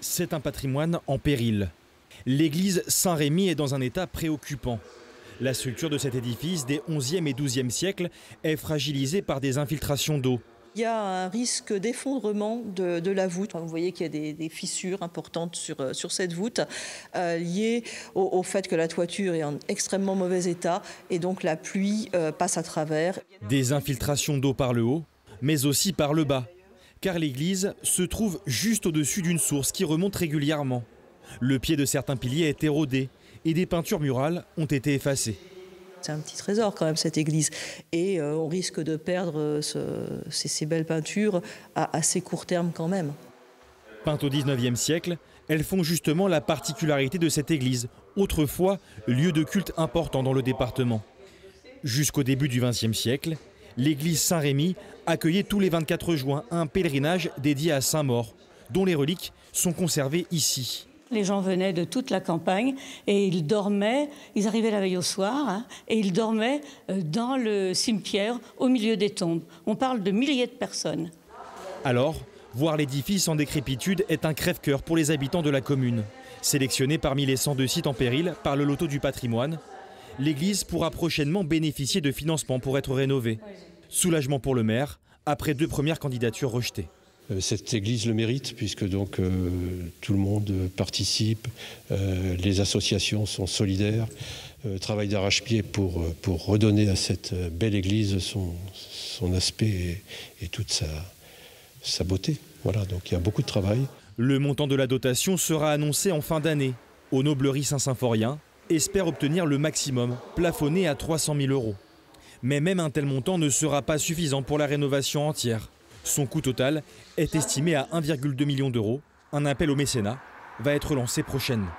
C'est un patrimoine en péril. L'église Saint-Rémy est dans un état préoccupant. La structure de cet édifice des 11e et 12e siècles est fragilisée par des infiltrations d'eau. Il y a un risque d'effondrement de la voûte. Vous voyez qu'il y a des fissures importantes sur cette voûte liées au fait que la toiture est en extrêmement mauvais état et donc la pluie passe à travers. Des infiltrations d'eau par le haut, mais aussi par le bas, car l'église se trouve juste au-dessus d'une source qui remonte régulièrement. Le pied de certains piliers est érodé et des peintures murales ont été effacées. C'est un petit trésor quand même cette église et on risque de perdre ces belles peintures à assez court terme quand même. Peintes au 19e siècle, elles font justement la particularité de cette église, autrefois lieu de culte important dans le département. Jusqu'au début du XXe siècle, l'église Saint-Rémy accueillait tous les 24 juin un pèlerinage dédié à Saint-Maur, dont les reliques sont conservées ici. Les gens venaient de toute la campagne et ils dormaient, ils arrivaient la veille au soir et ils dormaient dans le cimetière au milieu des tombes. On parle de milliers de personnes. Alors, voir l'édifice en décrépitude est un crève-cœur pour les habitants de la commune. Sélectionnée parmi les 102 sites en péril par le loto du patrimoine, l'église pourra prochainement bénéficier de financements pour être rénovée. Soulagement pour le maire, après 2 premières candidatures rejetées. Cette église le mérite puisque donc tout le monde participe, les associations sont solidaires, travaillent d'arrache-pied pour redonner à cette belle église son aspect et toute sa beauté. Voilà, donc il y a beaucoup de travail. Le montant de la dotation sera annoncé en fin d'année. Aunoblerie Saint-Symphorien espère obtenir le maximum, plafonné à 300 000 €. Mais même un tel montant ne sera pas suffisant pour la rénovation entière. Son coût total est estimé à 1,2 million d'euros. Un appel au mécénat va être lancé prochainement.